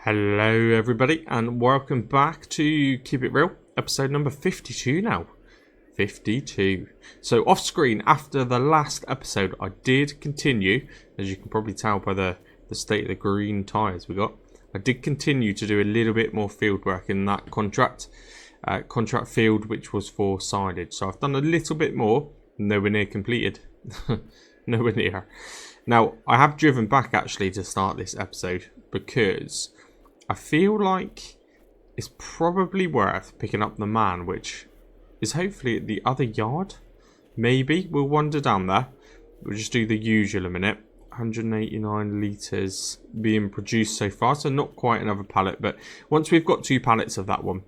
Hello everybody and welcome back to Keep It Real, episode number 52 now. 52. So off screen, after the last episode, I did continue, as you can probably tell by the state of the green tyres we got. I did continue to do a little bit more field work in that contract field, which was for silage. So I've done a little bit more, nowhere near completed. Nowhere near. Now, I have driven back actually to start this episode because I feel like it's probably worth picking up the man, which is hopefully at the other yard. Maybe we'll wander down there. We'll just do the usual a minute. 189 litres being produced so far, so not quite another pallet, but once we've got 2 pallets of that one,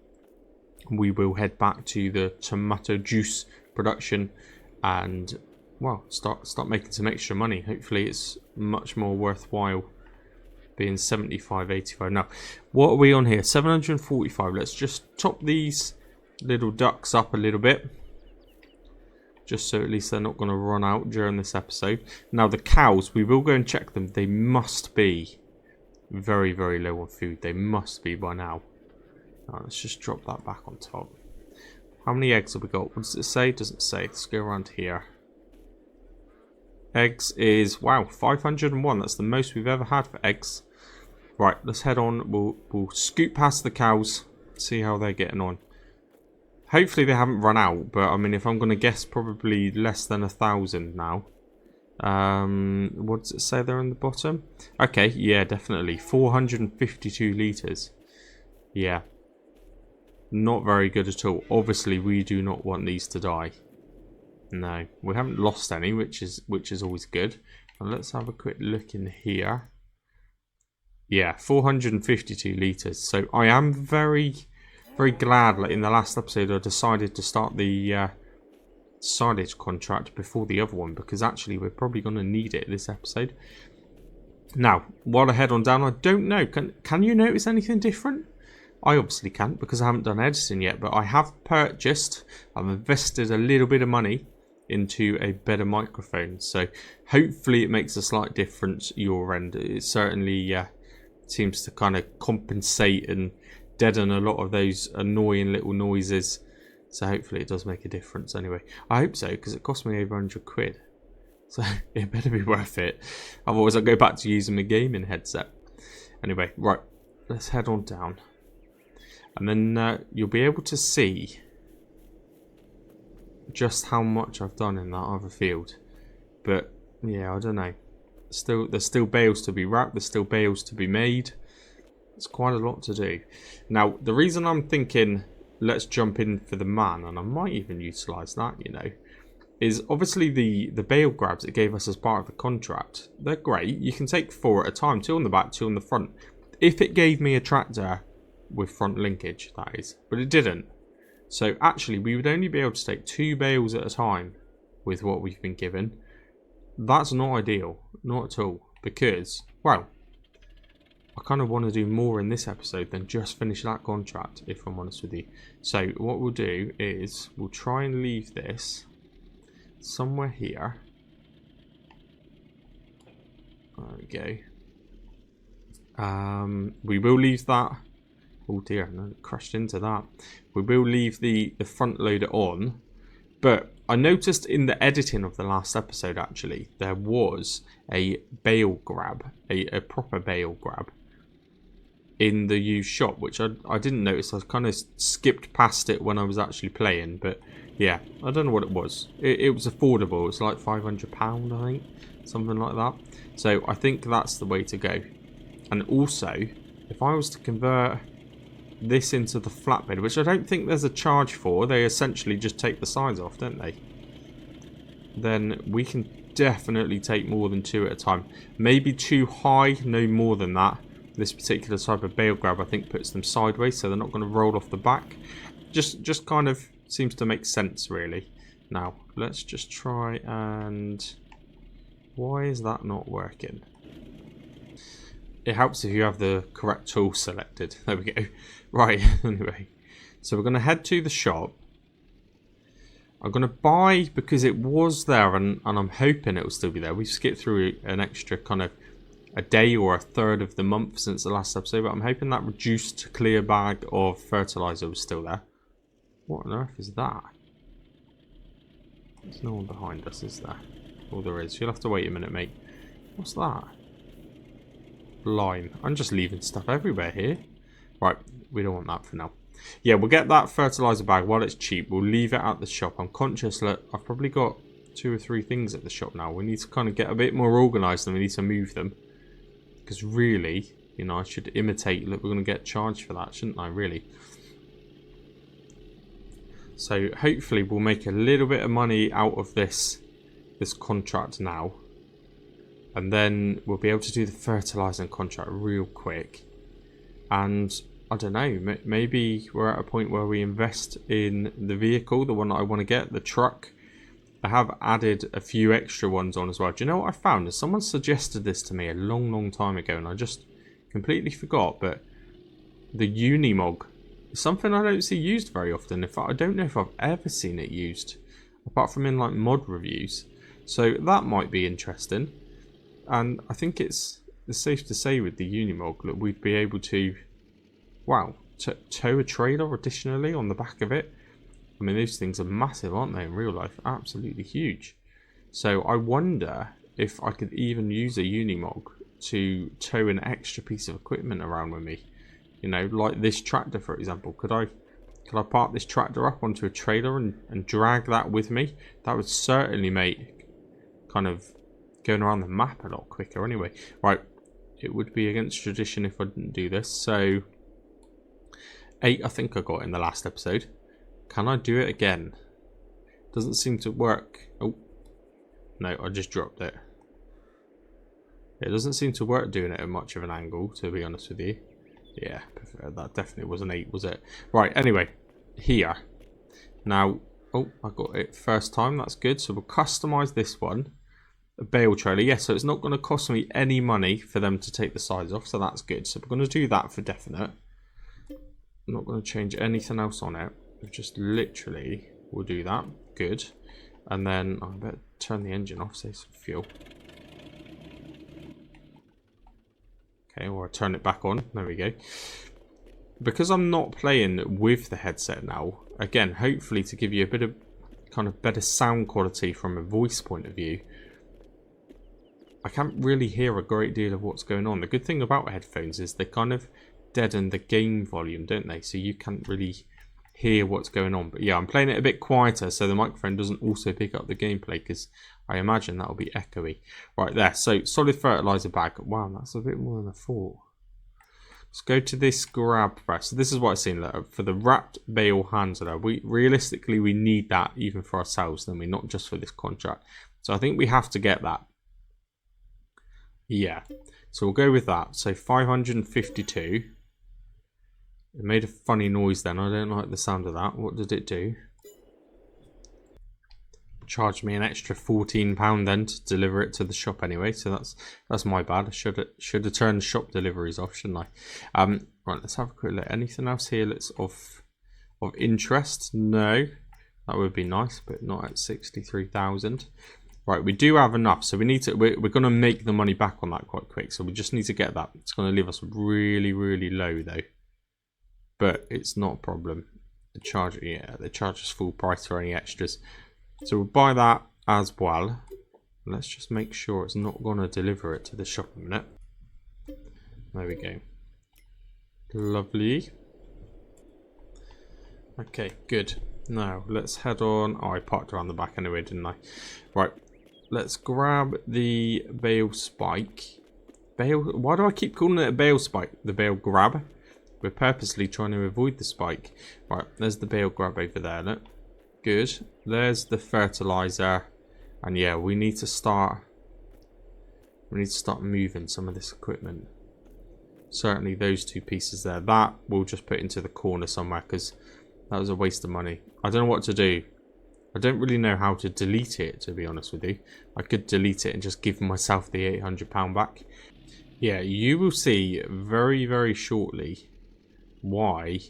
we will head back to the tomato juice production and, well, start making some extra money. Hopefully it's much more worthwhile being 75.85. Now, what are we on here? 745. Let's just top these little ducks up a little bit, just so at least they're not going to run out during this episode. Now, the cows, we will go and check them. They must be very, very low on food. They must be by now. Right, let's just drop that back on top. How many eggs have we got? What does it say? It doesn't say. Let's go around here. Eggs is, wow, 501. That's the most we've ever had for eggs. Right, let's head on. We'll scoot past the cows, see how they're getting on. Hopefully they haven't run out, but I mean, if I'm going to guess, probably less than 1,000 now. What does it say there on the bottom? Okay, yeah, definitely 452 litres. Yeah, not very good at all. Obviously, we do not want these to die. No, we haven't lost any, which is always good. And let's have a quick look in here. Yeah, 452 litres. So I am very, very glad that in the last episode I decided to start the silage contract before the other one, because actually we're probably going to need it this episode. Now, while I head on down, I don't know, can you notice anything different? I obviously can't because I haven't done editing yet, but I have purchased, I've invested a little bit of money into a better microphone, so hopefully it makes a slight difference your end. It certainly seems to kind of compensate and deaden a lot of those annoying little noises, so hopefully it does make a difference. Anyway, I hope so, because it cost me over 100 quid, so it better be worth it, otherwise I'll go back to using my gaming headset. Anyway, right, let's head on down, and then you'll be able to see just how much I've done in that other field. But yeah, I don't know, there's still bales to be wrapped, there's still bales to be made. It's quite a lot to do. Now, the reason I'm thinking let's jump in for the man, and I might even utilise that, you know, is obviously the bale grabs it gave us as part of the contract. They're great. You can take 4 at a time, 2 on the back, 2 on the front. If it gave me a tractor with front linkage, that is, but it didn't. So actually we would only be able to take 2 bales at a time with what we've been given. That's not ideal, not at all, because, well, I kind of want to do more in this episode than just finish that contract, if I'm honest with you. So what we'll do is we'll try and leave this somewhere here. There we go. We will leave that. Oh dear, no, crashed into that. We will leave the front loader on, but I noticed in the editing of the last episode, actually, there was a bale grab, a proper bale grab in the used shop, which I didn't notice. I kind of skipped past it when I was actually playing, but yeah, I don't know what it was. It was affordable. It's like £500, I think, something like that. So I think that's the way to go. And also, if I was to convert this into the flatbed, which I don't think there's a charge for, they essentially just take the sides off, don't they? Then we can definitely take more than 2 at a time. Maybe 2 high, no more than that. This particular type of bale grab, I think, puts them sideways, so they're not going to roll off the back. Just kind of seems to make sense, really. Now, let's just try and... Why is that not working? It helps if you have the correct tool selected. There we go. Right, anyway. So we're going to head to the shop. I'm going to buy, because it was there, and I'm hoping it will still be there. We've skipped through an extra kind of a day or a third of the month since the last episode, but I'm hoping that reduced clear bag of fertilizer was still there. What on earth is that? There's no one behind us, is there? Oh, there is. You'll have to wait a minute, mate. What's that? Line. I'm just leaving stuff everywhere here. Right, we don't want that for now. Yeah, we'll get that fertilizer bag while it's cheap. We'll leave it at the shop. I'm conscious that I've probably got 2 or 3 things at the shop now. We need to kind of get a bit more organised and we need to move them. Because really, you know, I should imitate that we're going to get charged for that, shouldn't I, really? So hopefully we'll make a little bit of money out of this contract now. And then we'll be able to do the fertilising contract real quick. And I don't know, maybe we're at a point where we invest in the vehicle, the one that I want to get, the truck. I have added a few extra ones on as well. Do you know what I found? Someone suggested this to me a long time ago and I just completely forgot. But the Unimog is something I don't see used very often. In fact, I don't know if I've ever seen it used, apart from in like mod reviews. So that might be interesting. And I think it's safe to say with the Unimog that we'd be able to, wow, tow a trailer additionally on the back of it. I mean, those things are massive, aren't they, in real life? Absolutely huge. So I wonder if I could even use a Unimog to tow an extra piece of equipment around with me. You know, like this tractor, for example. Could I park this tractor up onto a trailer and drag that with me? That would certainly make kind of going around the map a lot quicker anyway. Right, it would be against tradition if I didn't do this. So 8 I think I got in the last episode. Can I do it again? Doesn't seem to work. Oh, no, I just dropped it. It doesn't seem to work doing it at much of an angle, to be honest with you. Yeah, that definitely was an 8, was it? Right, anyway, here. Now, oh, I got it first time, that's good. So we'll customize this one. A bale trailer, yes, so it's not going to cost me any money for them to take the sides off, so that's good. So we're going to do that for definite. I'm not going to change anything else on it. Just literally we'll do that. Good. And then I better turn the engine off, save some fuel. Okay, or I turn it back on. There we go. Because I'm not playing with the headset now, again, hopefully to give you a bit of kind of better sound quality from a voice point of view, I can't really hear a great deal of what's going on. The good thing about headphones is they kind of deaden the game volume, don't they? So you can't really hear what's going on. But yeah, I'm playing it a bit quieter so the microphone doesn't also pick up the gameplay, because I imagine that'll be echoey. Right there, so solid fertilizer bag. Wow, that's a bit more than I thought. Let's go to this grab press. So this is what I've seen for the wrapped bale handler. Realistically we need that even for ourselves, then we're not just for this contract. So I think we have to get that. Yeah, so we'll go with that. So 552. It made a funny noise then. I don't like the sound of that. What did it do? Charged me an extra £14 then to deliver it to the shop anyway. So that's my bad. I should have turned shop deliveries off, shouldn't I? Right, let's have a quick look. Anything else here that's of interest? No. That would be nice, but not at 63,000. Right, we do have enough, so we need to. We're going to make the money back on that quite quick. So we just need to get that. It's going to leave us really, really low though. But it's not a problem. They charge us full price for any extras. So we'll buy that as well. Let's just make sure it's not going to deliver it to the shop in a minute. There we go. Lovely. Okay, good. Now let's head on. Oh, I parked around the back anyway, didn't I? Right. Let's grab the bale spike. Why do I keep calling it a bale spike? The bale grab. We're purposely trying to avoid the spike. Right, there's the bale grab over there, look. Good. There's the fertilizer. And yeah, we need to start moving some of this equipment. Certainly those 2 pieces there. That we'll just put into the corner somewhere, because that was a waste of money. I don't know what to do. I don't really know how to delete it, to be honest with you. I could delete it and just give myself the £800 back. Yeah, you will see very, very shortly why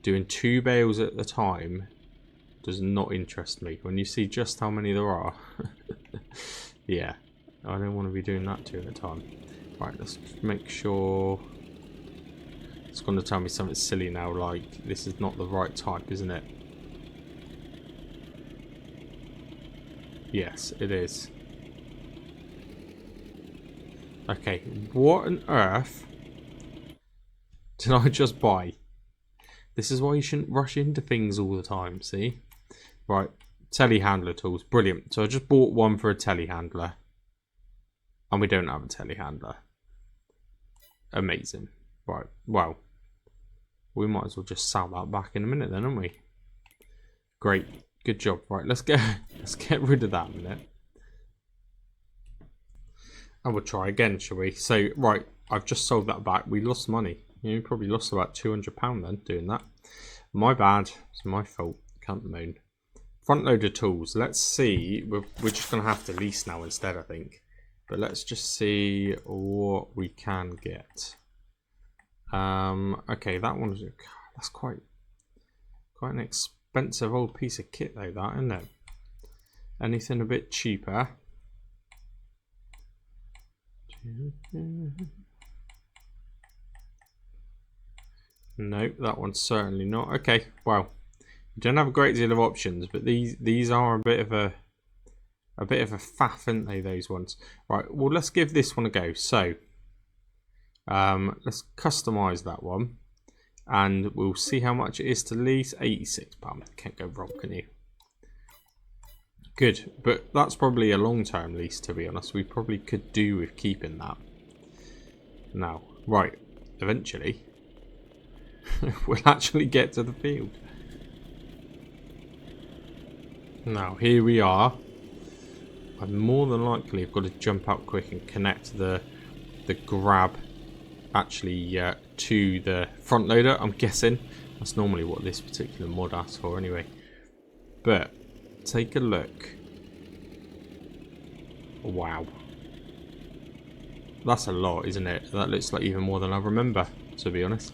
doing 2 bales at a time does not interest me. When you see just how many there are. Yeah, I don't want to be doing that 2 at a time. Right, let's make sure. It's going to tell me something silly now, like this is not the right type, isn't it? Yes, it is. Okay, what on earth did I just buy? This is why you shouldn't rush into things all the time, see? Right, telehandler tools, brilliant. So I just bought one for a telehandler. And we don't have a telehandler. Amazing. Right, well, we might as well just sell that back in a minute then, haven't we? Great, good job. Right, let's get rid of that in a minute. And we'll try again, shall we? So, right, I've just sold that back. We lost money. You probably lost about £200 then doing that. My bad. It's my fault. Can't moan. Front loader tools. Let's see. We're just going to have to lease now instead, I think. But let's just see what we can get. Okay, that one's... That's quite an expensive old piece of kit though, that, isn't it? Anything a bit cheaper? No, that one's certainly not. Okay, well, we don't have a great deal of options, but these are a bit of a faff, aren't they, those ones? Right, well, let's give this one a go. So, let's customize that one, and we'll see how much it is to lease. £86. Can't go wrong, can you? Good, but that's probably a long-term lease, to be honest. We probably could do with keeping that. Now, right, eventually, we'll actually get to the field. Now, here we are. I'm more than likely have got to jump out quick and connect the grab actually to the front loader. I'm guessing that's normally what this particular mod asks for anyway. But take a look. Wow, that's a lot, isn't it? That looks like even more than I remember, to be honest.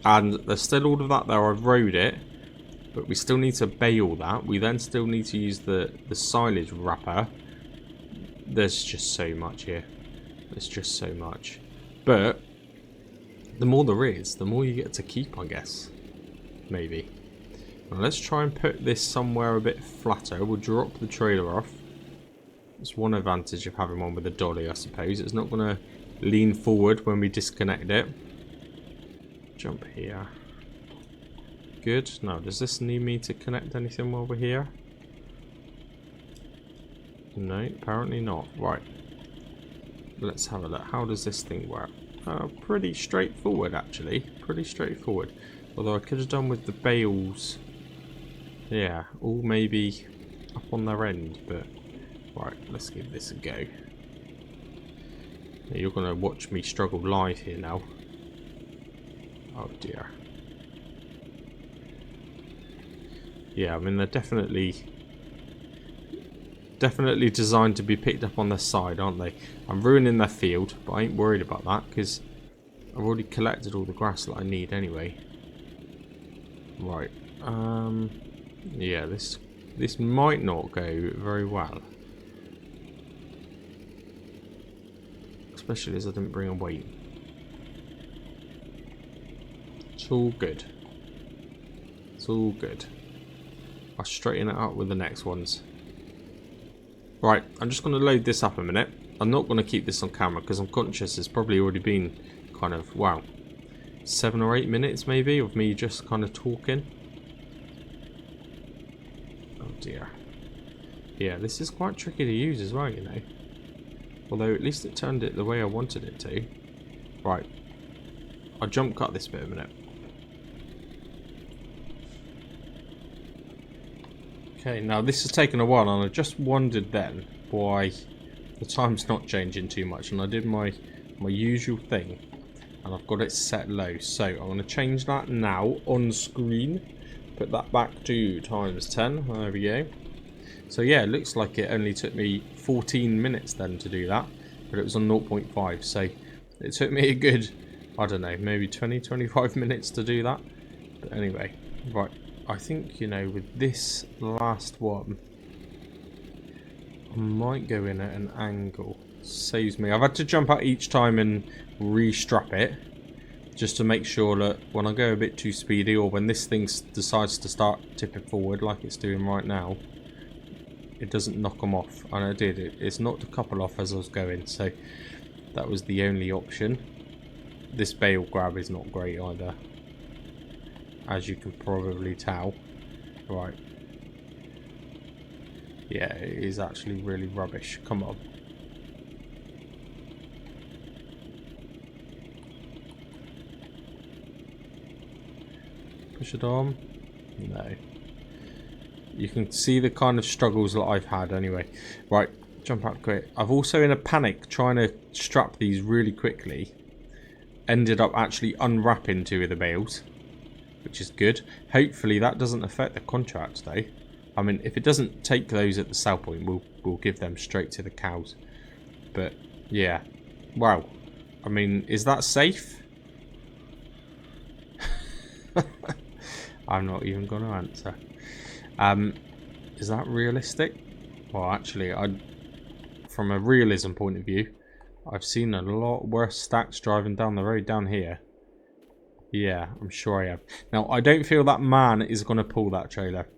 And there's still all of that there. I've rode it, but we still need to bale that. We then still need to use the silage wrapper. There's just so much here. There's just so much. But the more there is, the more you get to keep, I guess. Maybe. Now let's try and put this somewhere a bit flatter. We'll drop the trailer off. It's one advantage of having one with a dolly, I suppose. It's not going to lean forward when we disconnect it. Jump here. Good. Now, does this need me to connect anything while we're here? No, apparently not. Right. Let's have a look. How does this thing work? Pretty straightforward, actually. Pretty straightforward. Although I could have done with the bales. Yeah, all maybe up on their end, but... Right, let's give this a go. You're going to watch me struggle live here now. Oh dear. Yeah, I mean, they're definitely designed to be picked up on their side, aren't they? I'm ruining their field, but I ain't worried about that because I've already collected all the grass that I need anyway. Right. Yeah, this might not go very well. Especially as I didn't bring a weight. It's all good. It's all good. I'll straighten it out with the next ones. Right, I'm just going to load this up a minute. I'm not going to keep this on camera because I'm conscious it's probably already been kind of, wow, 7 or 8 minutes maybe of me just kind of talking. Oh dear. Yeah, this is quite tricky to use as well, you know. Although at least it turned it the way I wanted it to. Right. I'll jump cut this bit a minute. Okay, now this has taken a while and I just wondered then why the time's not changing too much, and I did my usual thing and I've got it set low. So I'm going to change that now on screen. Put that back to ×10. There we go. So yeah, it looks like it only took me 14 minutes then to do that, but it was on 0.5, so it took me a good, I don't know, maybe 20-25 minutes to do that. But anyway, right, I think, you know, with this last one, I might go in at an angle. Saves me. I've had to jump out each time and re-strap it, just to make sure that when I go a bit too speedy, or when this thing decides to start tipping forward like it's doing right now, it doesn't knock them off. And I did. It's knocked a couple off as I was going, so that was the only option. This bale grab is not great either, as you can probably tell. Right. Yeah, it is actually really rubbish. Come on. Push it on. No. You can see the kind of struggles that I've had anyway. Right, jump out quick. I've also, in a panic, trying to strap these really quickly, ended up actually unwrapping 2 of the bales, which is good. Hopefully that doesn't affect the contract though. I mean, if it doesn't take those at the sell point, we'll give them straight to the cows. But yeah, wow. I mean, is that safe? I'm not even going to answer. Is that realistic? Well, actually, from a realism point of view, I've seen a lot worse stacks driving down the road down here. Yeah, I'm sure I have. Now, I don't feel that man is going to pull that trailer.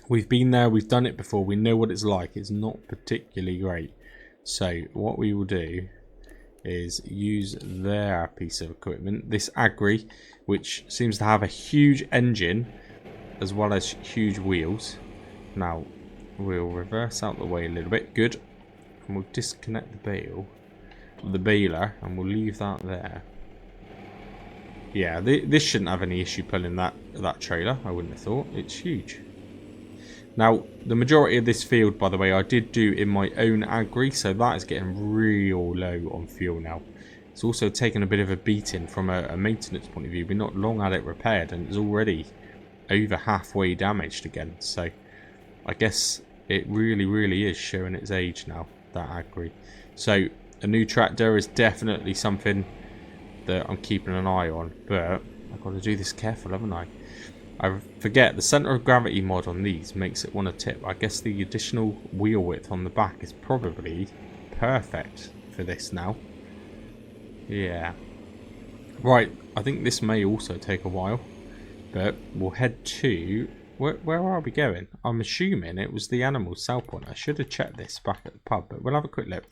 We've been there, we've done it before, we know what it's like. It's not particularly great. So, what we will do is use their piece of equipment, this Agri, which seems to have a huge engine as well as huge wheels. Now, we'll reverse out the way a little bit. Good. And we'll disconnect the baler, and we'll leave that there. Yeah, this shouldn't have any issue pulling that trailer, I wouldn't have thought. It's huge. Now, the majority of this field, by the way, I did do in my own Agri, so that is getting real low on fuel now. It's also taken a bit of a beating from a maintenance point of view. We're not long had it repaired, and it's already over halfway damaged again. So, I guess it really is showing its age now, that Agri. So, a new tractor is definitely something that I'm keeping an eye on, but I've got to do this careful, haven't I? I forget, the centre of gravity mod on these makes it want to tip. I guess the additional wheel width on the back is probably perfect for this now. Yeah. Right, I think this may also take a while, but we'll head to... Where are we going? I'm assuming it was the animal sell point. I should have checked this back at the pub, but we'll have a quick look.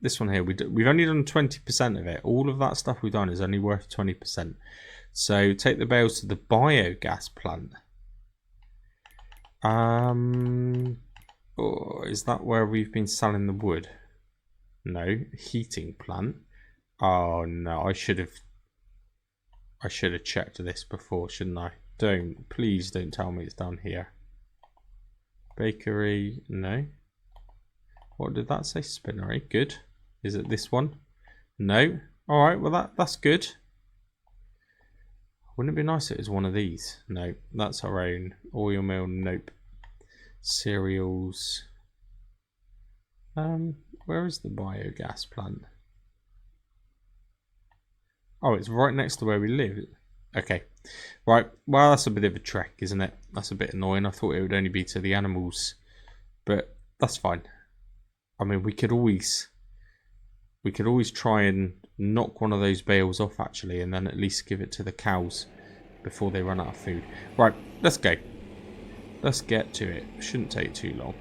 This one here, we've only done 20% of it. All of that stuff we've done is only worth 20%. So take the bales to the biogas plant. Oh, is that where we've been selling the wood? No, heating plant. Oh no, I should have checked this before, shouldn't I? Please don't tell me it's down here. Bakery, no. What did that say? Spinnery, good. Is it this one? No. All right, well that's good. Wouldn't it be nice if it was one of these? No, that's our own. Oil mill, nope. Cereals. Where is the biogas plant? Oh, it's right next to where we live. Okay. Right, well that's a bit of a trek, isn't it? That's a bit annoying. I thought it would only be to the animals. But that's fine. I mean, we could always try and knock one of those bales off actually, and then at least give it to the cows before they run out of food. Right, let's go. Let's get to it. Shouldn't take too long.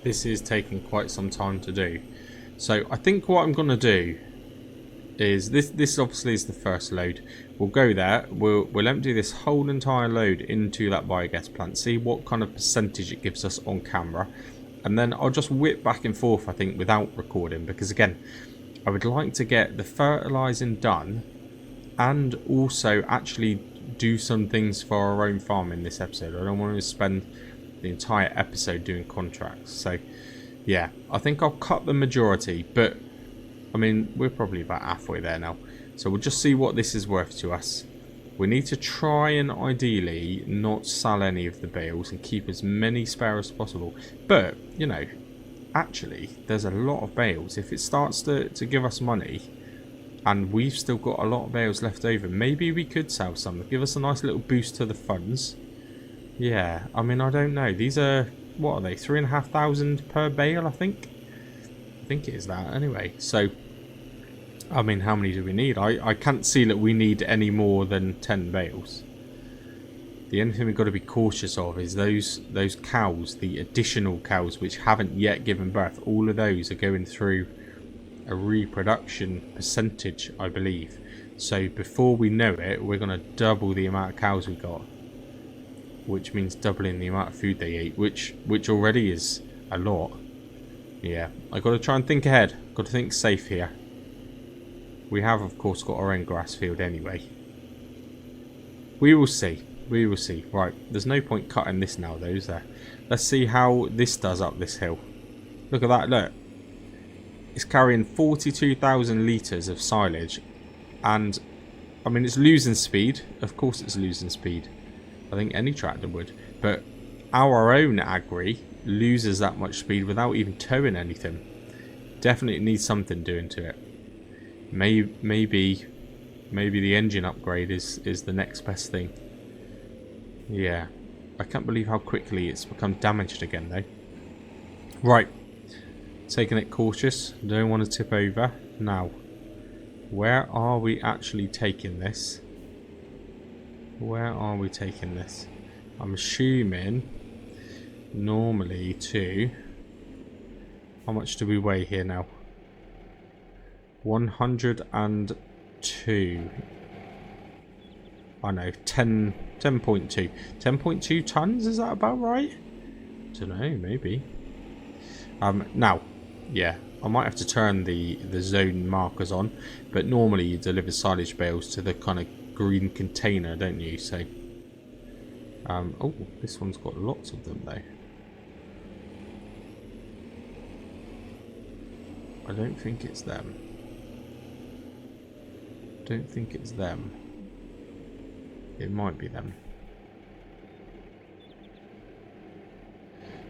This is taking quite some time to do. So I think what I'm going to do is this obviously is the first load. We'll go there, we'll empty this whole entire load into that biogas plant, see what kind of percentage it gives us on camera, and then I'll just whip back and forth, I think, without recording, because again, I would like to get the fertilising done and also actually do some things for our own farm in this episode. I don't want to spend the entire episode doing contracts. So yeah, I think I'll cut the majority, but I mean, we're probably about halfway there now. So we'll just see what this is worth to us. We need to try and ideally not sell any of the bales and keep as many spare as possible. But, you know, actually, there's a lot of bales. If it starts to give us money, and we've still got a lot of bales left over, maybe we could sell some. Give us a nice little boost to the funds. Yeah, I mean, I don't know. These are, what are they? 3,500 per bale, I think. I think it is that anyway. So, I mean, how many do we need? I can't see that we need any more than 10 bales. The only thing we've got to be cautious of is those cows, the additional cows which haven't yet given birth. All of those are going through a reproduction percentage, I believe. So before we know it, we're going to double the amount of cows we got, which means doubling the amount of food they eat, which already is a lot. Yeah, I got to try and think ahead. Got to think safe here. We have, of course, got our own grass field anyway. We will see. We will see. Right, there's no point cutting this now, though, is there? Let's see how this does up this hill. Look at that, look. It's carrying 42,000 litres of silage. And, I mean, it's losing speed. Of course it's losing speed. I think any tractor would. But our own agri loses that much speed without even towing anything. Definitely needs something doing to it. Maybe the engine upgrade is the next best thing. Yeah. I can't believe how quickly it's become damaged again, though. Right. Taking it cautious. Don't want to tip over. Now, where are we actually taking this? Where are we taking this? I'm assuming normally to... How much do we weigh here now? 102. I know, 10.2. 10.2 tons, is that about right? Don't know, maybe. Now, yeah, I might have to turn the zone markers on, but normally you deliver silage bales to the kind of green container, don't you? So, oh, this one's got lots of them though. I don't think it's them. Don't think it's them. It might be them.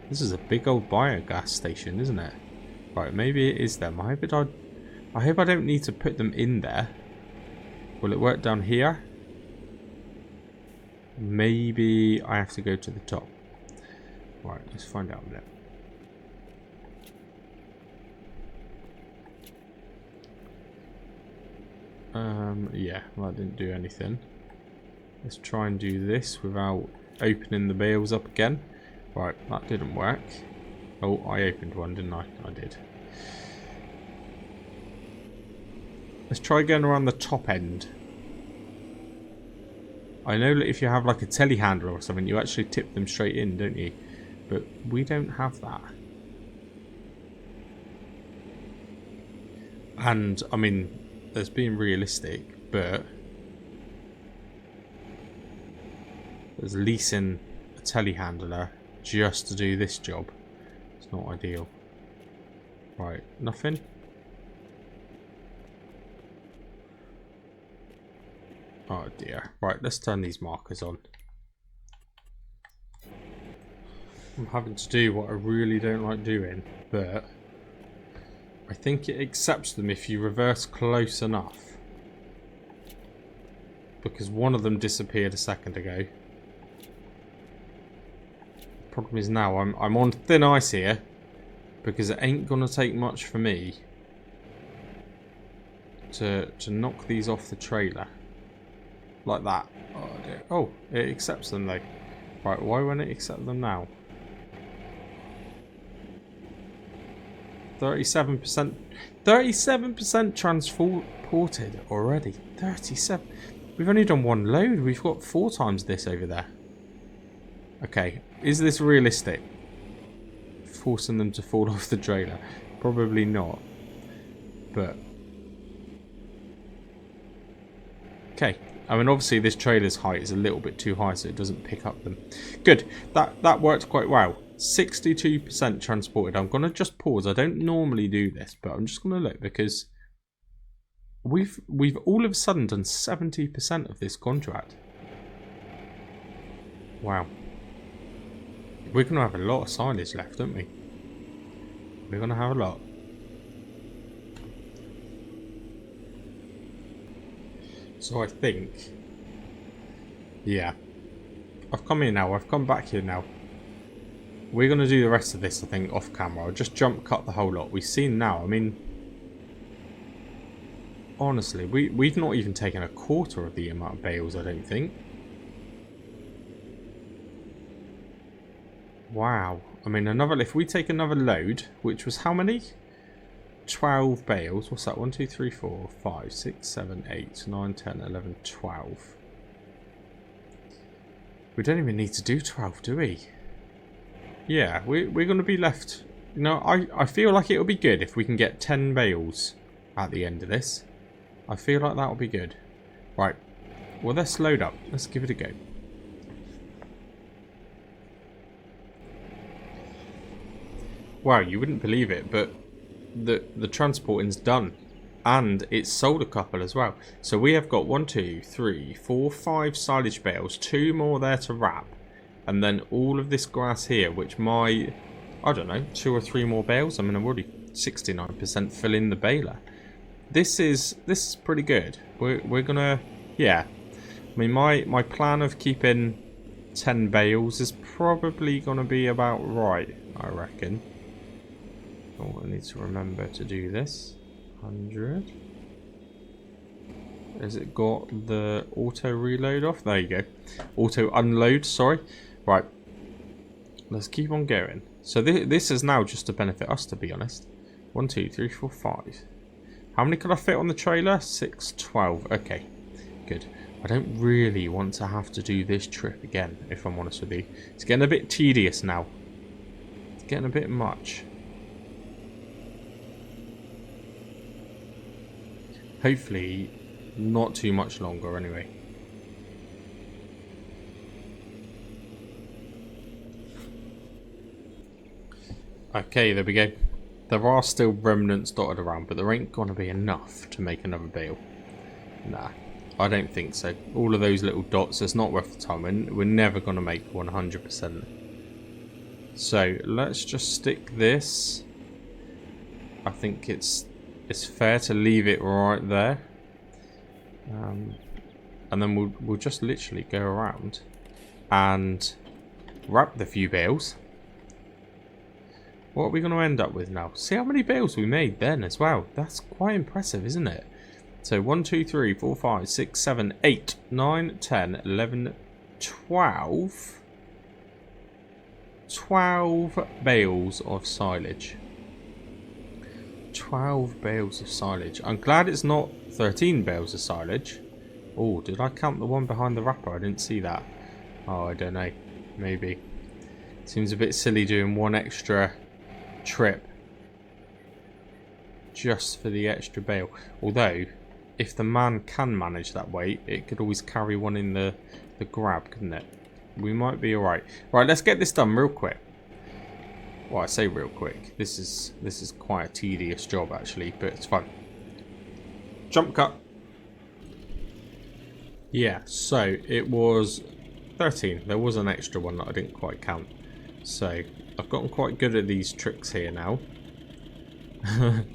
This is a big old biogas station, isn't it? Right, maybe it is them. I hope I don't need to put them in there. Will it work down here? Maybe I have to go to the top. Right, let's find out a minute. Yeah, well, that didn't do anything. Let's try and do this without opening the bales up again. Right, that didn't work. Oh, I opened one, didn't I? I did. Let's try going around the top end. I know that if you have like a telehandler or something, you actually tip them straight in, don't you? But we don't have that. And, I mean, there's being realistic, but there's leasing a telehandler just to do this job. It's not ideal. Right, nothing. Oh dear. Right, let's turn these markers on. I'm having to do what I really don't like doing, but I think it accepts them if you reverse close enough. Because one of them disappeared a second ago. Problem is now I'm on thin ice here, because it ain't gonna take much for me to knock these off the trailer like that. Oh dear. Oh, it accepts them though. Right, why won't it accept them now? 37%. 37% transported already. 37. We've only done one load. We've got 4 times this over there. Okay, is this realistic? Forcing them to fall off the trailer? Probably not. But okay. I mean, obviously this trailer's height is a little bit too high, so it doesn't pick up them. Good. That worked quite well. 62% transported. I'm gonna just pause. I don't normally do this, but I'm just gonna look because we've all of a sudden done 70% of this contract. Wow. We're going to have a lot of silage left, don't we? We're going to have a lot. So I think... yeah. I've come here now. I've come back here now. We're going to do the rest of this, I think, off camera. I'll just jump cut the whole lot. We've seen now. I mean... honestly, we've not even taken a quarter of the amount of bales, I don't think. Wow. I mean, if we take another load, which was how many? 12 bales. What's that? 1, 2, 3, 4, 5, 6, 7, 8, 9, 10, 11, 12. We don't even need to do 12, do we? Yeah, we're going to be left... you know, I feel like it'll be good if we can get 10 bales at the end of this. I feel like that'll be good. Right. Well, let's load up. Let's give it a go. Wow, you wouldn't believe it, but the transporting's done. And it's sold a couple as well. So we have got 1, 2, 3, 4, 5 silage bales. 2 more there to wrap. And then all of this grass here, which might, I don't know, 2 or 3 more bales. I mean, I'm already 69% fill in the baler. This is pretty good. We're gonna, yeah. I mean, my plan of keeping 10 bales is probably gonna be about right, I reckon. Oh, I need to remember to do this. 100. Has it got the auto reload off? There you go. Auto unload, sorry. Right. Let's keep on going. So this is now just to benefit us, to be honest. 1, 2, 3, 4, 5. How many can I fit on the trailer? 6, 12. Okay, good. I don't really want to have to do this trip again, if I'm honest with you. It's getting a bit tedious now. It's getting a bit much. Hopefully, not too much longer anyway. Okay, there we go. There are still remnants dotted around, but there ain't going to be enough to make another bale. Nah, I don't think so. All of those little dots, it's not worth the time. We're never going to make 100%. So, let's just stick this. I think it's fair to leave it right there. And then we'll just literally go around and wrap the few bales. What are we going to end up with now? See how many bales we made then as well. That's quite impressive, isn't it? So 1, 2, 3, 4, 5, 6, 7, 8, 9, 10, 11, 12. 12 bales of silage. 12 bales of silage. I'm glad it's not 13 bales of silage. Oh, did I count the one behind the wrapper? I didn't see that. Oh, I don't know. Maybe. Seems a bit silly doing one extra trip just for the extra bale. Although, if the man can manage that weight, it could always carry one in the grab, couldn't it? We might be alright. Right, let's get this done real quick. Well, I say real quick. This is quite a tedious job actually, but it's fun. Jump cut. Yeah, so it was 13. There was an extra one that I didn't quite count. So I've gotten quite good at these tricks here now.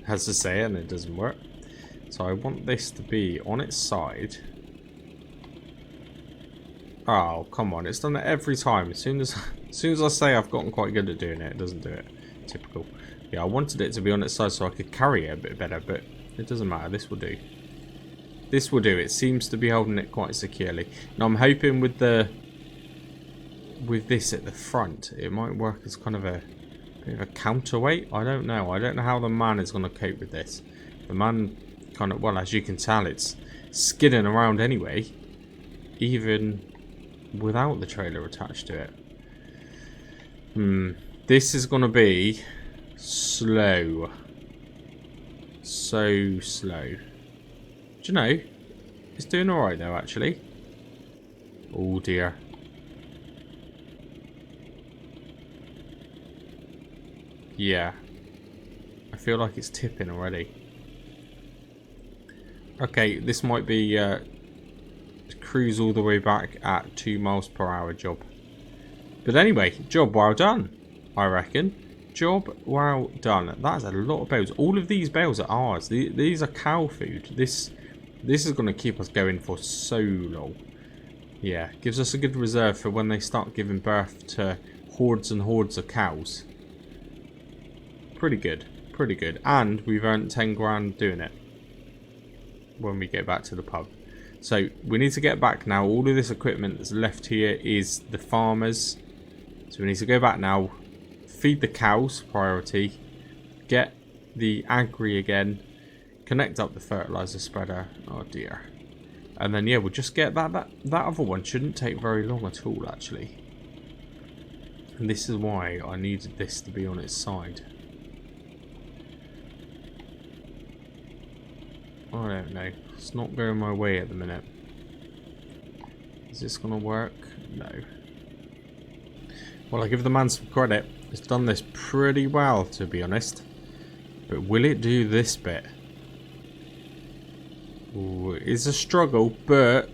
As to say, and it doesn't work. So I want this to be on its side. Oh, come on. It's done it every time. As soon as I say I've gotten quite good at doing it, it doesn't do it. Typical. Yeah, I wanted it to be on its side so I could carry it a bit better, but it doesn't matter. This will do. This will do. It seems to be holding it quite securely. Now I'm hoping with this at the front, it might work as kind of a bit of a counterweight. I don't know. I don't know how the man is going to cope with this. The man kind of, well, as you can tell, it's skidding around anyway, even without the trailer attached to it. This is going to be slow. So slow. Do you know, it's doing alright though, actually. Oh dear. Yeah. I feel like it's tipping already. Okay, this might be cruise all the way back at 2 miles per hour job. But anyway, job well done, I reckon. Job well done. That is a lot of bales. All of these bales are ours. These are cow food. This is going to keep us going for so long. Yeah, gives us a good reserve for when they start giving birth to hordes and hordes of cows. Pretty good. Pretty good. And we've earned 10 grand doing it when we get back to the pub. So we need to get back now. All of this equipment that's left here is the farmers. So we need to go back now. Feed the cows, priority. Get the agri again. Connect up the fertilizer spreader. Oh dear. And then yeah, we'll just get that other one. Shouldn't take very long at all, actually. And this is why I needed this to be on its side. I don't know. It's not going my way at the minute. Is this going to work? No. Well, I give the man some credit. He's done this pretty well, to be honest. But will it do this bit? Ooh, it's a struggle, but...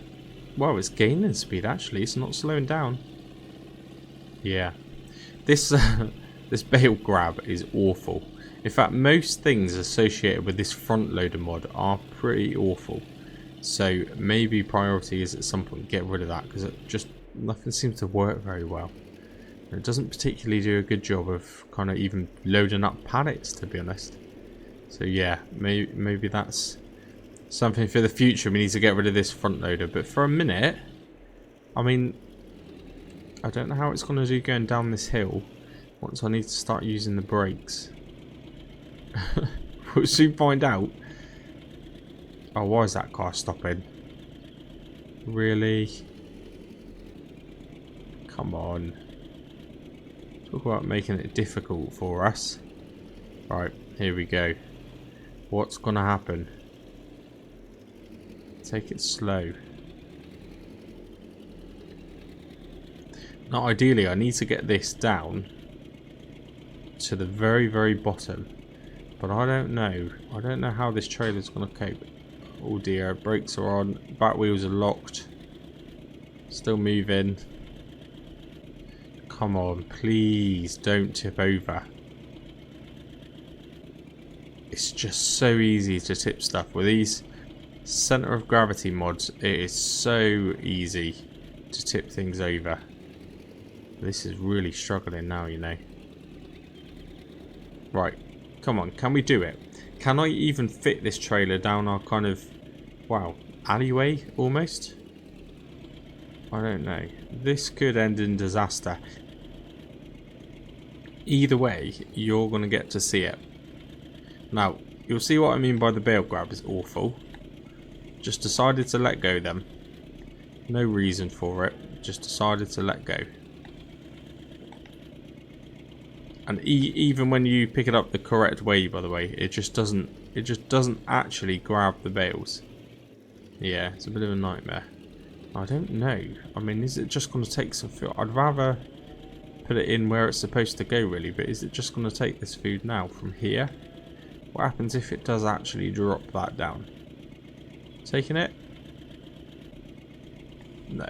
well, it's gaining speed, actually. It's not slowing down. Yeah. This, this bale grab is awful. In fact, most things associated with this front loader mod are pretty awful. So maybe priority is at some point get rid of that, because it just nothing seems to work very well. And it doesn't particularly do a good job of kind of even loading up pallets, to be honest. So yeah, maybe that's something for the future. We need to get rid of this front loader. But for a minute, I mean, I don't know how it's going to do going down this hill once I need to start using the brakes. We'll soon find out. Oh, why is that car stopping? Really? Come on. Talk about making it difficult for us. Right, here we go. What's gonna happen? Take it slow. Now, ideally, I need to get this down to the very, very bottom. But I don't know. I don't know how this trailer's going to cope. Oh dear, brakes are on. Back wheels are locked. Still moving. Come on, please don't tip over. It's just so easy to tip stuff. With these center of gravity mods, it is so easy to tip things over. This is really struggling now, you know. Right. Come on, can we do it? Can I even fit this trailer down our kind of, wow, alleyway almost? I don't know. This could end in disaster. Either way, you're going to get to see it. Now, you'll see what I mean by the bale grab is awful. Just decided to let go then. No reason for it. Just decided to let go. And even when you pick it up the correct way, by the way, it just doesn't actually grab the bales. Yeah, it's a bit of a nightmare. I don't know. I mean, is it just going to take some food? I'd rather put it in where it's supposed to go, really. But is it just going to take this food now from here? What happens if it does actually drop that down? Taking it? No.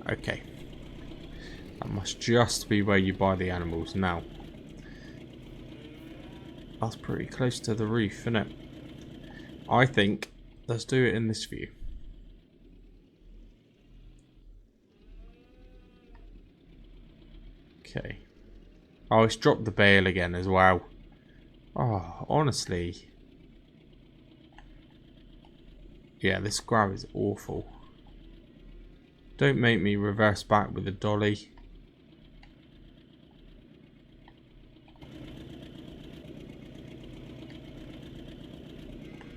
Okay. That must just be where you buy the animals now. That's pretty close to the roof, isn't it? I think let's do it in this view. Okay. Oh, it's dropped the bale again as well. Oh, honestly. Yeah, this grab is awful. Don't make me reverse back with the dolly.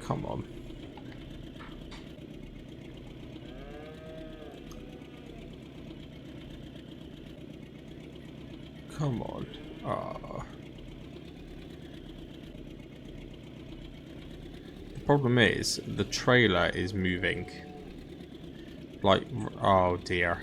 Come on. Come on. Oh. The problem is the trailer is moving. Like, oh dear.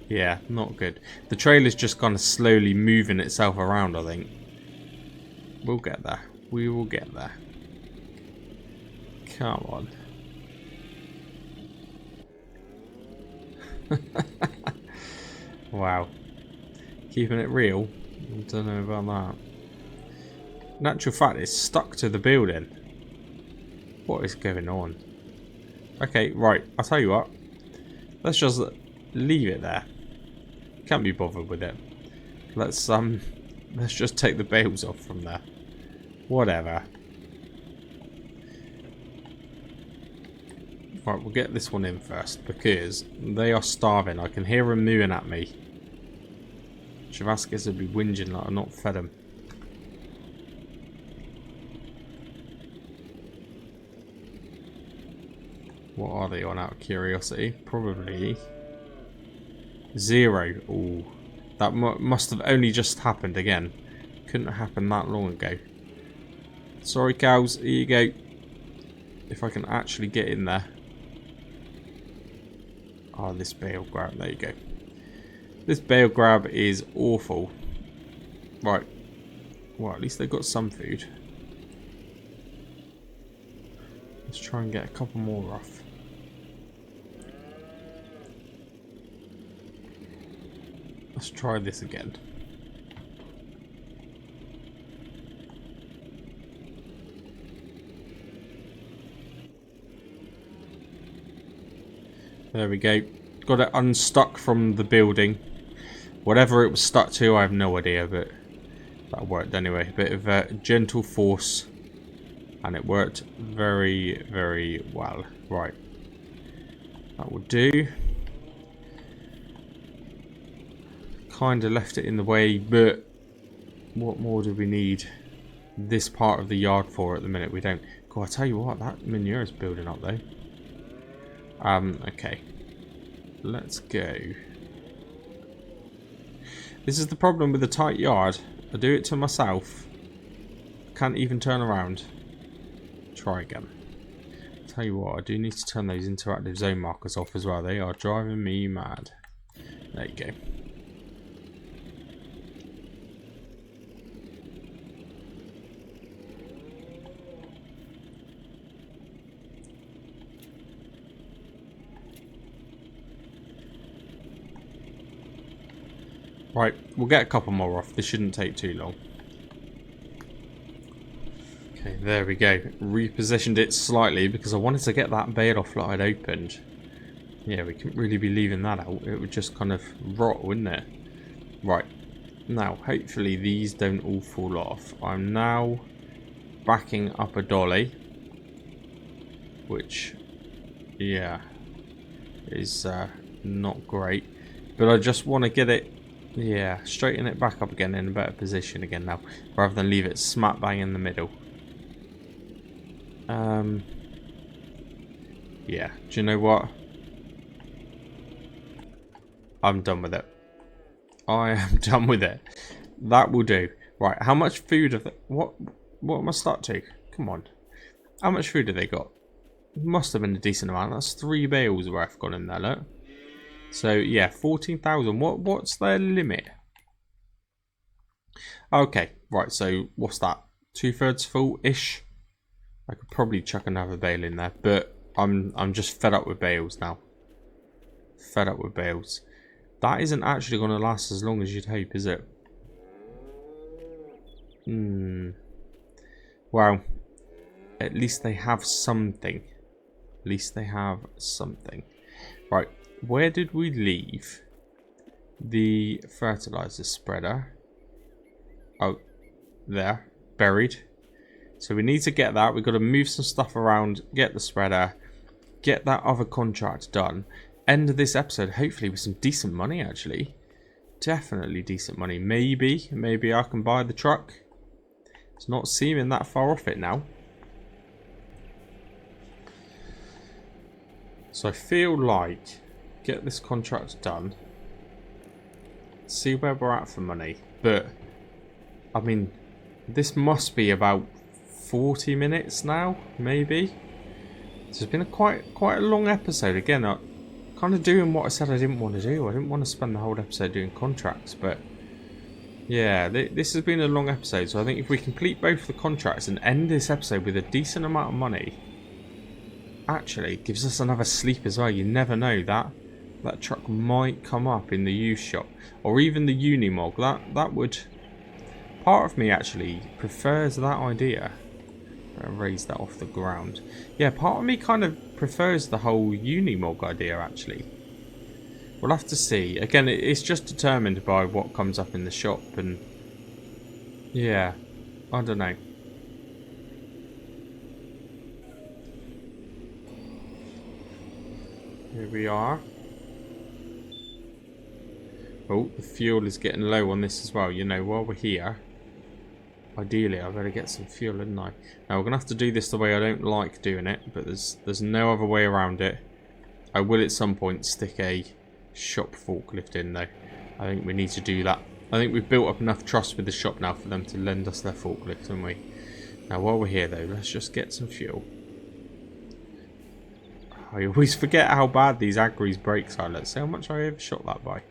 Yeah, not good. The trailer's just kind of slowly moving itself around, I think. We'll get there. We will get there. Come on. Wow. Keeping it real? I don't know about that. In actual fact, it's stuck to the building. What is going on? Okay, right. I'll tell you what. Let's just leave it there. Can't be bothered with it. Let's just take the bales off from there. Whatever. Right, we'll get this one in first because they are starving. I can hear them mooing at me. Shavaskis would be whinging like I've not fed them. What are they on out of curiosity? Probably 0. Ooh, that must have only just happened again. Couldn't have happened that long ago. Sorry cows, here you go. If I can actually get in there. Oh, this bale grab, there you go. This bale grab is awful. Right. Well, at least they've got some food. Let's try and get a couple more off. Let's try this again. There we go. Got it unstuck from the building. Whatever it was stuck to, I have no idea, but that worked anyway. A bit of gentle force, and it worked very, very well. Right. That will do. Kind of left it in the way, but what more do we need this part of the yard for at the minute? We don't. God, I tell you what, that manure is building up though. Okay. Let's go. This is the problem with the tight yard. I do it to myself. Can't even turn around. Try again. Tell you what, I do need to turn those interactive zone markers off as well. They are driving me mad. There you go. Right, we'll get a couple more off. This shouldn't take too long. Okay, there we go. Repositioned it slightly because I wanted to get that bale off that I'd opened. Yeah, we couldn't really be leaving that out. It would just kind of rot, wouldn't it? Right. Now, hopefully these don't all fall off. I'm now backing up a dolly. Which, yeah, is not great. But I just want to get it, yeah, straighten it back up again in a better position again now. Rather than leave it smack bang in the middle. Yeah, do you know what? I'm done with it. I am done with it. That will do. Right, how much food have they... What am I stuck to? Come on. How much food have they got? Must have been a decent amount. That's 3 bales worth gone in there, look. So, yeah, 14,000. What's their limit? Okay, right, so what's that? 2/3 full-ish? I could probably chuck another bale in there, but I'm just fed up with bales now. Fed up with bales. That isn't actually going to last as long as you'd hope, is it? Well, at least they have something. At least they have something. Right, where did we leave the fertilizer spreader? Oh, there, buried. So we need to get that. We've got to move some stuff around, get the spreader, get that other contract done. End of this episode, hopefully, with some decent money, actually. Definitely decent money. Maybe I can buy the truck. It's not seeming that far off it now. So I feel like get this contract done. See where we're at for money. But, I mean, this must be about 40 minutes now, maybe. So it's been a quite a long episode. Again, kind of doing what I said I didn't want to do. I didn't want to spend the whole episode doing contracts, but yeah, this has been a long episode. So I think if we complete both the contracts and end this episode with a decent amount of money, actually gives us another sleep as well. You never know, that that truck might come up in the used shop. Or even the Unimog. That would... Part of me actually prefers that idea. Raise that off the ground. Yeah, part of me kind of prefers the whole Unimog idea actually. We'll have to see. Again, it's just determined by what comes up in the shop, and yeah, I don't know. Here we are. Oh, the fuel is getting low on this as well. You know, while we're here, ideally I better get some fuel, hadn't I? Now we're gonna have to do this the way I don't like doing it, but there's no other way around it. I will at some point stick a shop forklift in though. I think we need to do that. I think we've built up enough trust with the shop now for them to lend us their forklift, haven't we? Now while we're here though, let's just get some fuel. I always forget how bad these Agri's brakes are. Let's see how much I overshot that by.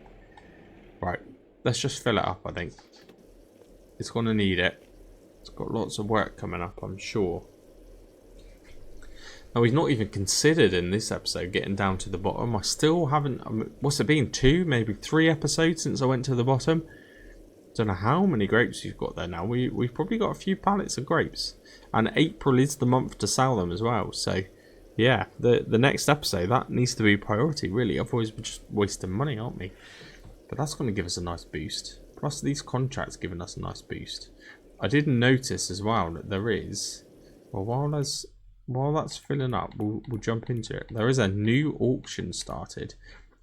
Right, let's just fill it up, I think. It's going to need it. It's got lots of work coming up, I'm sure. Now, we've not even considered in this episode getting down to the bottom. I still haven't... what's it been? 2, maybe 3 episodes since I went to the bottom? Don't know how many grapes we've got there now. We've probably got a few pallets of grapes. And April is the month to sell them as well. So, yeah, the next episode, that needs to be a priority, really. Otherwise, we're just wasting money, aren't we? But that's going to give us a nice boost. Plus, these contracts giving us a nice boost. I did notice as well that there is... Well, while that's filling up, we'll jump into it. There is a new auction started.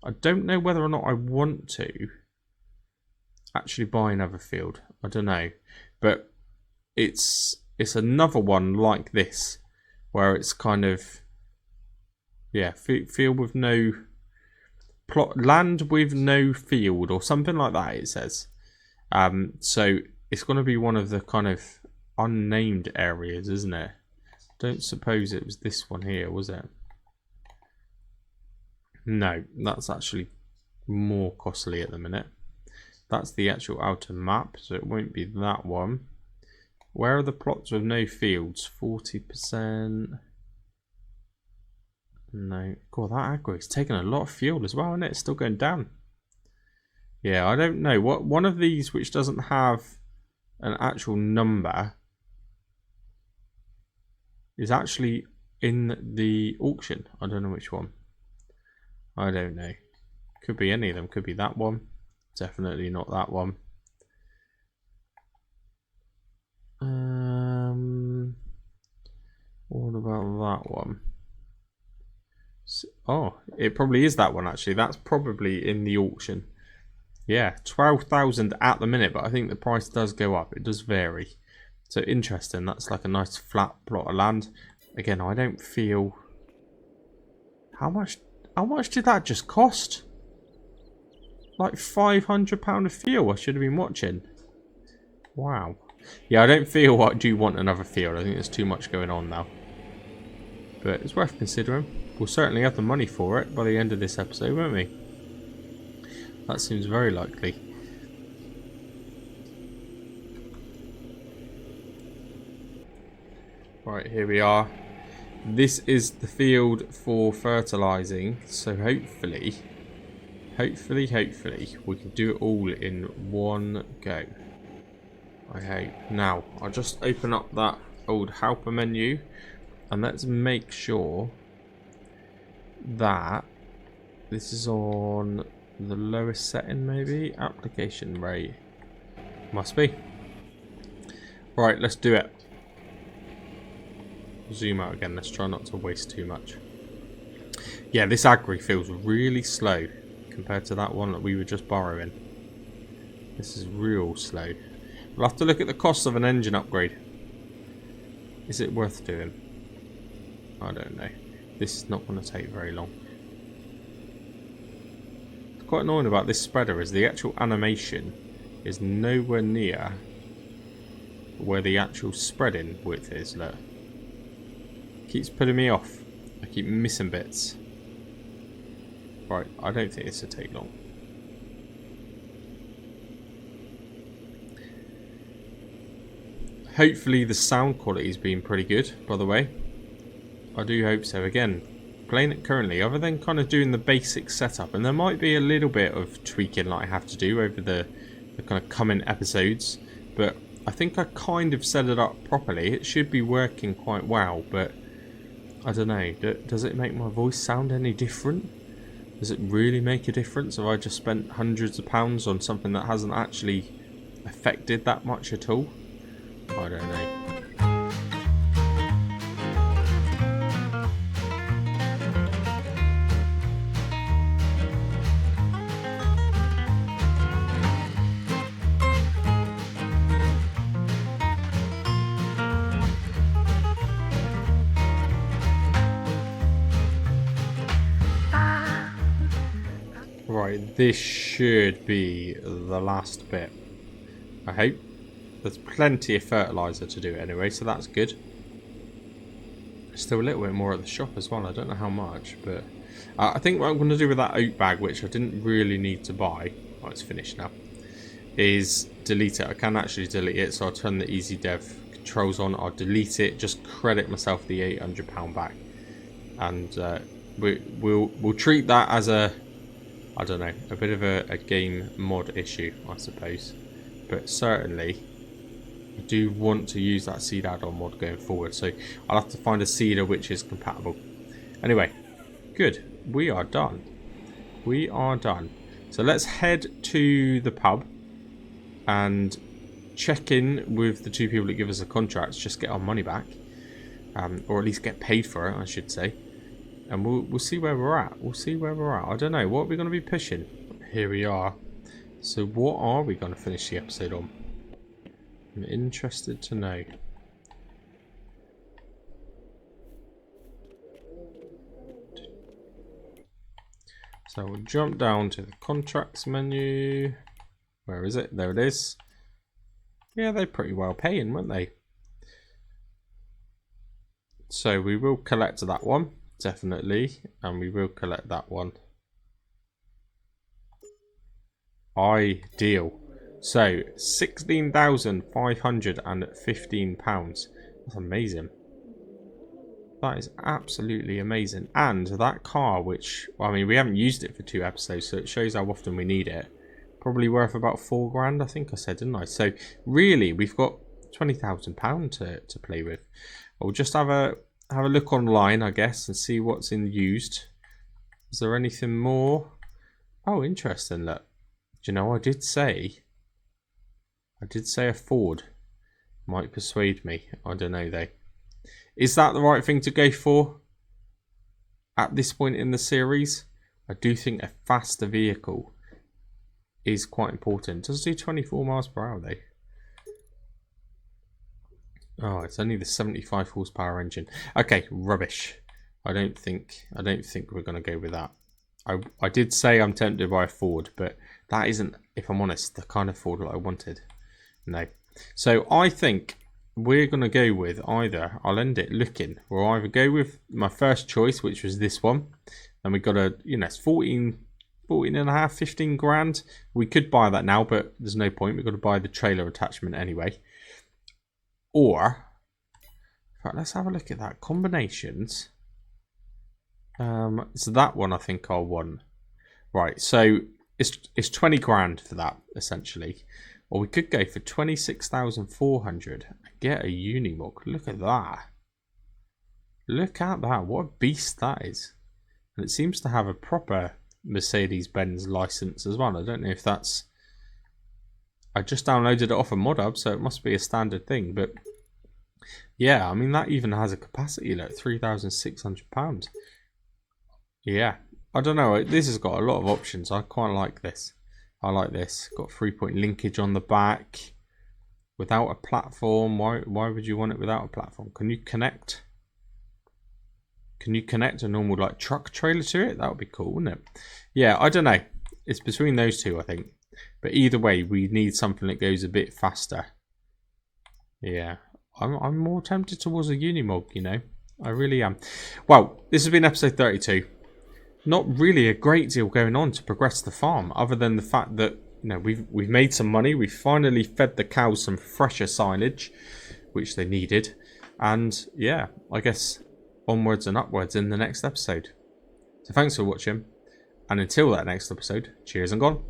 I don't know whether or not I want to actually buy another field. I don't know. But it's another one like this, where it's kind of... Yeah, field with no... land with no field, or something like that, it says. So it's going to be one of the kind of unnamed areas, isn't it? Don't suppose it was this one here, was it? No, that's actually more costly at the minute. That's the actual outer map, so it won't be that one. Where are the plots with no fields? 40%. No. God, that aggro is taking a lot of fuel as well, isn't it? It's still going down. Yeah, I don't know. What one of these which doesn't have an actual number is actually in the auction. I don't know which one. I don't know. Could be any of them. Could be that one. Definitely not that one. What about that one? Oh, it probably is that one actually. That's probably in the auction. Yeah, 12,000 at the minute, but I think the price does go up. It does vary. So interesting. That's like a nice flat plot of land. Again, I don't feel... How much did that just cost? Like £500 of fuel I should have been watching. Wow. Yeah, I don't feel I do want another field. I think there's too much going on now. But it's worth considering. We'll certainly have the money for it by the end of this episode, won't we? That seems very likely. Right, here we are. This is the field for fertilizing. So hopefully, we can do it all in one go. I hope. Now, I'll just open up that old helper menu and let's make sure that this is on the lowest setting, maybe. Application rate. Must be. Right, let's do it. Zoom out again. Let's try not to waste too much. Yeah, this agri feels really slow compared to that one that we were just borrowing. This is real slow. We'll have to look at the cost of an engine upgrade. Is it worth doing? I don't know. This is not going to take very long. What's quite annoying about this spreader is the actual animation is nowhere near where the actual spreading width is. Look. Keeps putting me off. I keep missing bits. Right, I don't think this will take long. Hopefully the sound quality has been pretty good, by the way. I do hope so. Again, playing it currently, other than kind of doing the basic setup, and there might be a little bit of tweaking that I have to do over the kind of coming episodes, but I think I kind of set it up properly. It should be working quite well, but I don't know. Does it make my voice sound any different? Does it really make a difference if I just spent hundreds of pounds on something that hasn't actually affected that much at all? I don't know. Right, this should be the last bit. I hope. There's plenty of fertiliser to do anyway, so that's good. Still a little bit more at the shop as well. I don't know how much, but I think what I'm going to do with that oat bag, which I didn't really need to buy, oh, it's finished now, is delete it. I can actually delete it, so I'll turn the easy dev controls on. I'll delete it, just credit myself the £800 back, and we'll treat that as a, I don't know, a bit of a game mod issue, I suppose. But certainly, I do want to use that seed add-on mod going forward. So I'll have to find a seeder which is compatible. Anyway, good. We are done. We are done. So let's head to the pub and check in with the two people that give us the contracts. Just get our money back. Or at least get paid for it, I should say. And we'll see where we're at. We'll see where we're at. I don't know. What are we going to be pushing? Here we are. So what are we going to finish the episode on? I'm interested to know. So we'll jump down to the contracts menu. Where is it? There it is. Yeah, they're pretty well paying, weren't they? So we will collect that one. Definitely, and we will collect that one. Ideal. So £16,515. That's amazing. That is absolutely amazing. And that car, which, well, I mean, we haven't used it for 2 episodes, so it shows how often we need it. Probably worth about £4,000, I think I said, didn't I? So really, we've got £20,000 to play with. We'll just have a look online, I guess, and see what's in used. Is there anything more? Oh, interesting. Look, do you know, I did say a Ford might persuade me. I don't know though. Is that the right thing to go for at this point in the series? I do think a faster vehicle is quite important. It does do 24 miles per hour though. Oh, it's only the 75 horsepower engine. Okay, rubbish. I don't think we're going to go with that. I did say I'm tempted by a Ford, but that isn't, if I'm honest, the kind of Ford that I wanted. No. So I think we're going to go with either, I'll end it looking, we'll either go with my first choice, which was this one. And we got a, you know, it's 14 and a half, 15 grand. We could buy that now, but there's no point. We've got to buy the trailer attachment anyway. Or, in fact, let's have a look at that. Combinations. So that one I think I'll want. Right, so it's 20 grand for that, essentially. Or we could go for 26,400 and get a Unimog. Look at that. Look at that. What a beast that is. And it seems to have a proper Mercedes-Benz license as well. I don't know if that's... I just downloaded it off a mod hub, so it must be a standard thing. But yeah, I mean, that even has a capacity, like £3,600. Yeah, I don't know. This has got a lot of options. I quite like this. I like this. Got 3-point linkage on the back. Without a platform. Why would you want it without a platform? Can you connect? Can you connect a normal like truck trailer to it? That would be cool, wouldn't it? Yeah, I don't know. It's between those two, I think. But either way, we need something that goes a bit faster. Yeah, I'm more tempted towards a Unimog, you know. I really am. Well, this has been episode 32. Not really a great deal going on to progress the farm, other than the fact that, you know, we've made some money. We've finally fed the cows some fresher silage, which they needed. And yeah, I guess onwards and upwards in the next episode. So thanks for watching, and until that next episode, cheers and gone.